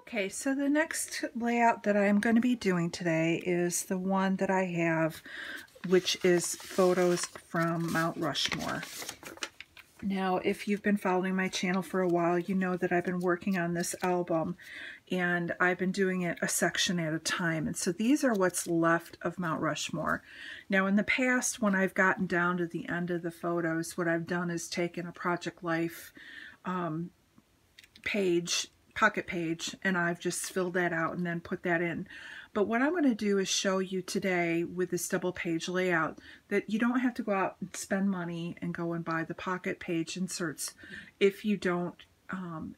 Okay, so the next layout that I'm going to be doing today is the one that I have, which is photos from Mount Rushmore. Now, if you've been following my channel for a while, you know that I've been working on this album and I've been doing it a section at a time. And so these are what's left of Mount Rushmore. Now, in the past, when I've gotten down to the end of the photos, what I've done is taken a Project Life pocket page, and I've just filled that out and then put that in. But what I'm going to do is show you today with this double page layout that you don't have to go out and spend money and go and buy the pocket page inserts if you don't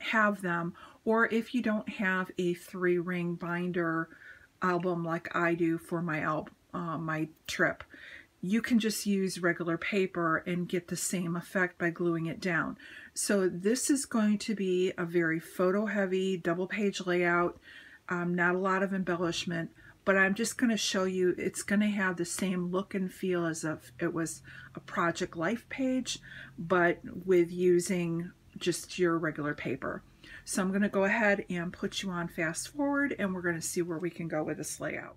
have them, or if you don't have a 3-ring binder album like I do for my my trip. You can just use regular paper and get the same effect by gluing it down. So this is going to be a very photo heavy double page layout, not a lot of embellishment, but I'm just going to show you it's going to have the same look and feel as if it was a Project Life page, but with using just your regular paper. So I'm going to go ahead and put you on fast forward, and we're going to see where we can go with this layout.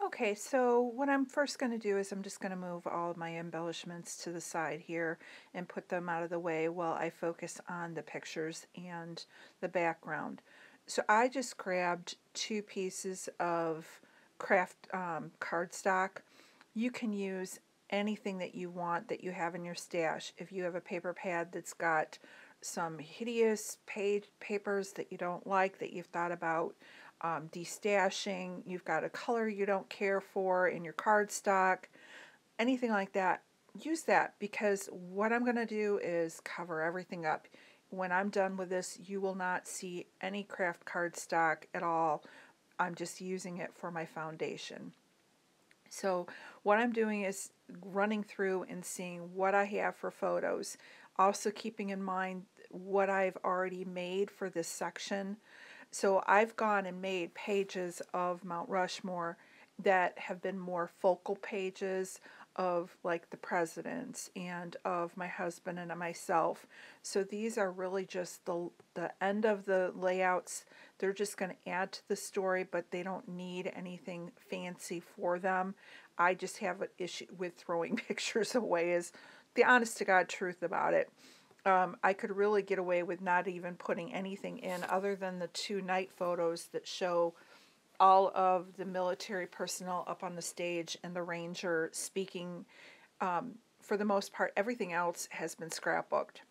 Okay, so what I'm first going to do is I'm just going to move all of my embellishments to the side here and put them out of the way while I focus on the pictures and the background. So I just grabbed 2 pieces of craft cardstock. You can use anything that you want that you have in your stash. If you have a paper pad that's got some hideous papers that you don't like, that you've thought about destashing, you've got a color you don't care for in your cardstock, anything like that, use that, because what I'm going to do is cover everything up. When I'm done with this, you will not see any craft cardstock at all. I'm just using it for my foundation. So what I'm doing is running through and seeing what I have for photos, also keeping in mind what I've already made for this section. So I've gone and made pages of Mount Rushmore that have been more focal pages of like the presidents and of my husband and myself. So these are really just the end of the layouts. They're just going to add to the story, but they don't need anything fancy for them. I just have an issue with throwing pictures away, is the honest to God truth about it. I could really get away with not even putting anything in other than the 2 night photos that show all of the military personnel up on the stage and the ranger speaking. For the most part, everything else has been scrapbooked,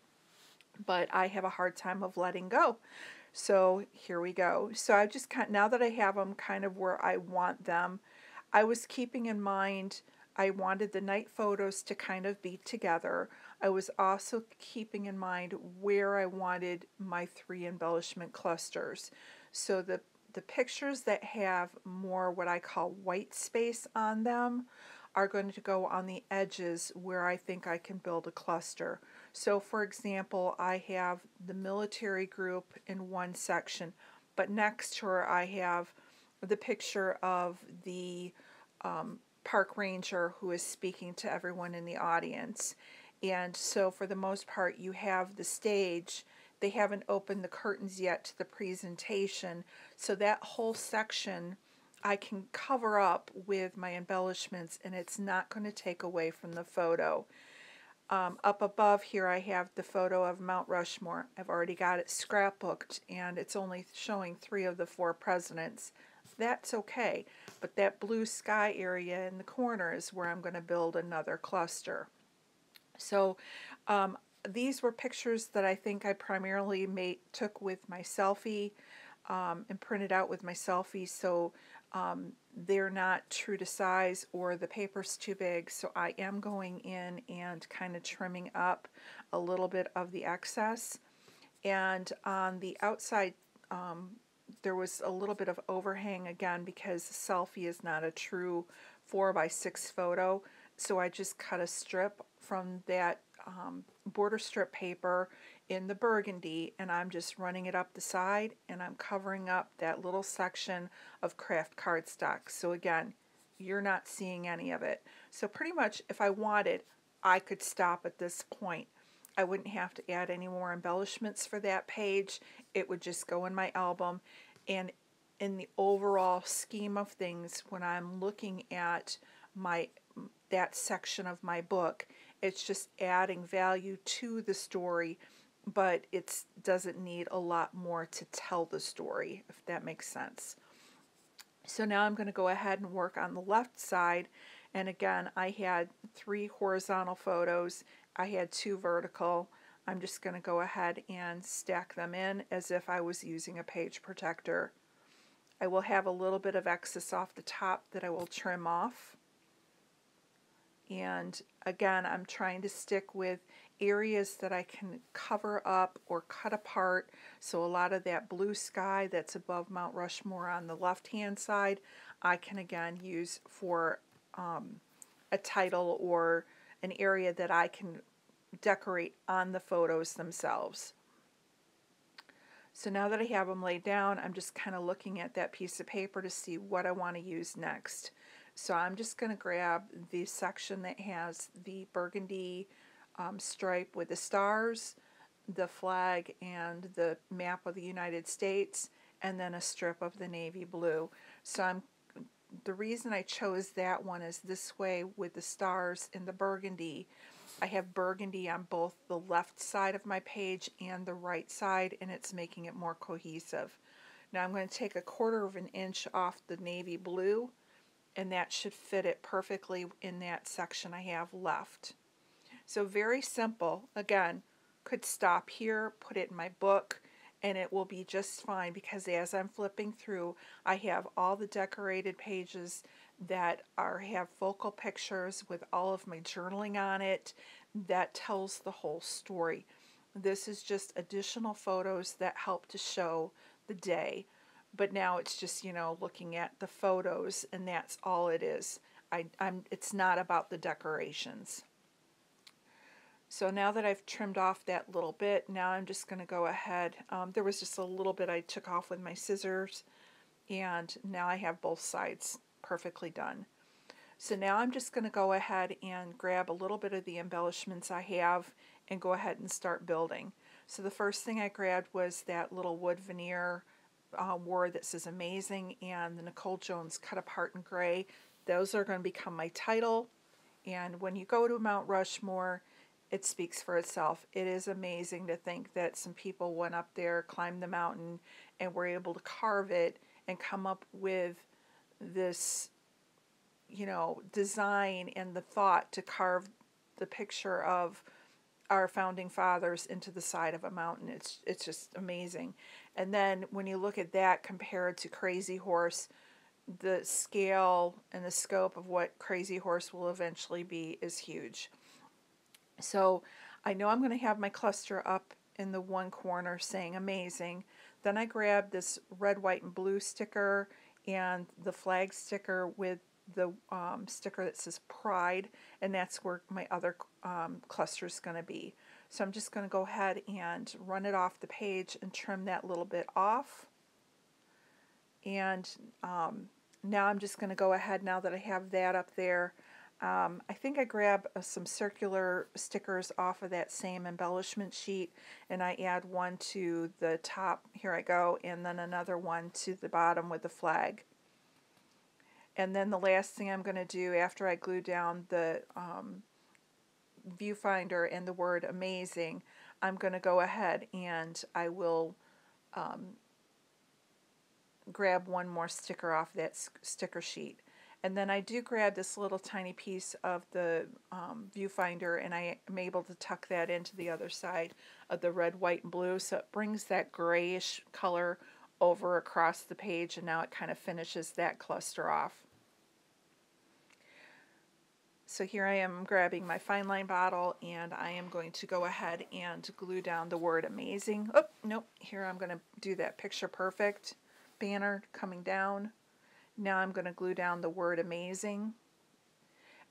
but I have a hard time of letting go. So here we go. So I just now that I have them kind of where I want them, I was keeping in mind I wanted the night photos to kind of be together. I was also keeping in mind where I wanted my 3 embellishment clusters. So the pictures that have more what I call white space on them are going to go on the edges where I think I can build a cluster. So for example, I have the military group in one section, but next to her I have the picture of the park ranger who is speaking to everyone in the audience. And so for the most part, you have the stage. They haven't opened the curtains yet to the presentation. So that whole section I can cover up with my embellishments, and it's not going to take away from the photo. Up above here I have the photo of Mount Rushmore. I've already got it scrapbooked, and it's only showing 3 of the 4 presidents. That's okay, but that blue sky area in the corner is where I'm going to build another cluster. So these were pictures that I think I primarily took with my selfie and printed out with my selfie, so they're not true to size or the paper's too big, so I am going in and kind of trimming up a little bit of the excess. And on the outside, there was a little bit of overhang again because the selfie is not a true 4x6 photo, so I just cut a strip from that border strip paper in the burgundy, and I'm just running it up the side, and I'm covering up that little section of craft cardstock. So again, you're not seeing any of it. So pretty much if I wanted, I could stop at this point. I wouldn't have to add any more embellishments for that page. It would just go in my album. And in the overall scheme of things, when I'm looking at that section of my book, it's just adding value to the story, but it doesn't need a lot more to tell the story, if that makes sense. So now I'm going to go ahead and work on the left side. And again, I had 3 horizontal photos. I had 2 vertical. I'm just going to go ahead and stack them in as if I was using a page protector. I will have a little bit of excess off the top that I will trim off. And again, I'm trying to stick with areas that I can cover up or cut apart. So a lot of that blue sky that's above Mount Rushmore on the left-hand side, I can again use for a title or an area that I can decorate on the photos themselves. So now that I have them laid down, I'm just kind of looking at that piece of paper to see what I want to use next. So I'm just going to grab the section that has the burgundy stripe with the stars, the flag and the map of the United States, and then a strip of the navy blue. So the reason I chose that one is this way with the stars and the burgundy. I have burgundy on both the left side of my page and the right side, and it's making it more cohesive. Now I'm going to take 1/4 of an inch off the navy blue, and that should fit it perfectly in that section I have left. So very simple. Again, could stop here, put it in my book, and it will be just fine, because as I'm flipping through, I have all the decorated pages that have focal pictures with all of my journaling on it that tells the whole story. This is just additional photos that help to show the day. But now it's just, looking at the photos, and that's all it is. It's not about the decorations. So now that I've trimmed off that little bit, now I'm just going to go ahead. There was just a little bit I took off with my scissors, and now I have both sides perfectly done. So now I'm just going to go ahead and grab a little bit of the embellishments I have and go ahead and start building. So the first thing I grabbed was that little wood veneer word that says amazing, and the Nicole Jones cut apart in gray. Those are going to become my title. And when you go to Mount Rushmore, it speaks for itself. It is amazing to think that some people went up there, climbed the mountain, and were able to carve it and come up with this, design and the thought to carve the picture of our founding fathers into the side of a mountain. It's just amazing. And then when you look at that compared to Crazy Horse, the scale and the scope of what Crazy Horse will eventually be is huge. So I know I'm going to have my cluster up in the one corner saying amazing. Then I grab this red, white, and blue sticker and the flag sticker with the sticker that says Pride, and that's where my other cluster is going to be. So I'm just going to go ahead and run it off the page and trim that little bit off. And now I'm just going to go ahead, now that I have that up there, I think I grab some circular stickers off of that same embellishment sheet, and I add one to the top, here I go, and then another one to the bottom with the flag. And then the last thing I'm going to do after I glue down the viewfinder and the word amazing, I'm going to go ahead and I will grab one more sticker off that sticker sheet. And then I do grab this little tiny piece of the viewfinder, and I am able to tuck that into the other side of the red, white, and blue, so it brings that grayish color over across the page, and now it kind of finishes that cluster off. So here I am grabbing my fine line bottle, and I am going to go ahead and glue down the word amazing. Oh, nope, here I'm going to do that picture perfect banner coming down. Now I'm going to glue down the word amazing.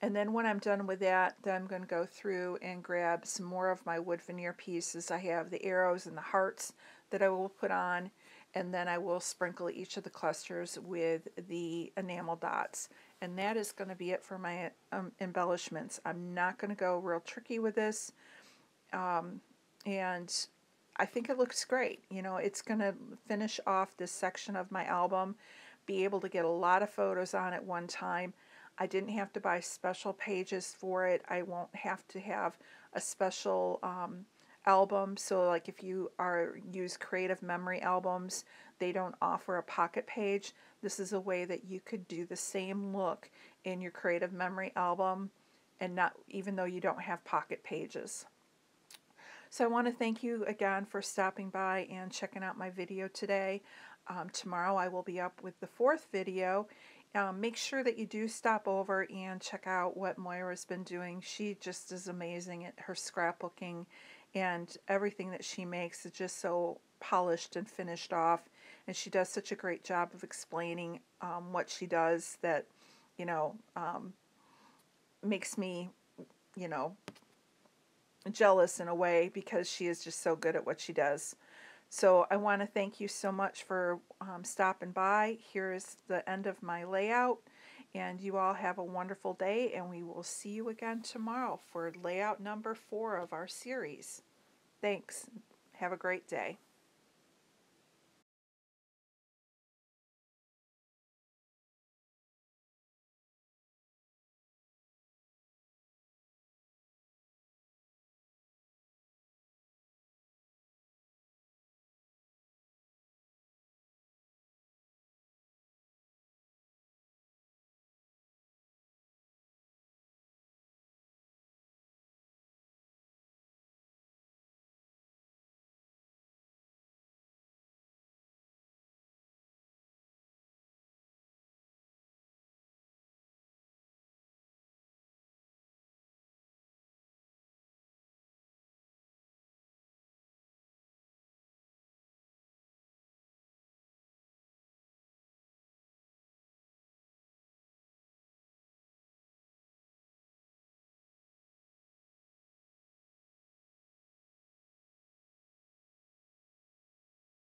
And then when I'm done with that, then I'm going to go through and grab some more of my wood veneer pieces. I have the arrows and the hearts that I will put on, and then I will sprinkle each of the clusters with the enamel dots. And that is going to be it for my embellishments. I'm not going to go real tricky with this. And I think it looks great. You know, it's going to finish off this section of my album, be able to get a lot of photos on at one time. I didn't have to buy special pages for it. I won't have to have a special album. So like if you use Creative Memory albums, they don't offer a pocket page. This is a way that you could do the same look in your Creative Memory album, and not, even though you don't have pocket pages. So I want to thank you again for stopping by and checking out my video today. Tomorrow I will be up with the 4th video. Make sure that you do stop over and check out what Moira's been doing. She just is amazing at her scrapbooking, and everything that she makes is just so polished and finished off, and she does such a great job of explaining what she does that, you know, makes me, you know, jealous in a way, because she is just so good at what she does. So I want to thank you so much for stopping by. Here is the end of my layout, and you all have a wonderful day, and we will see you again tomorrow for layout number 4 of our series. Thanks. Have a great day.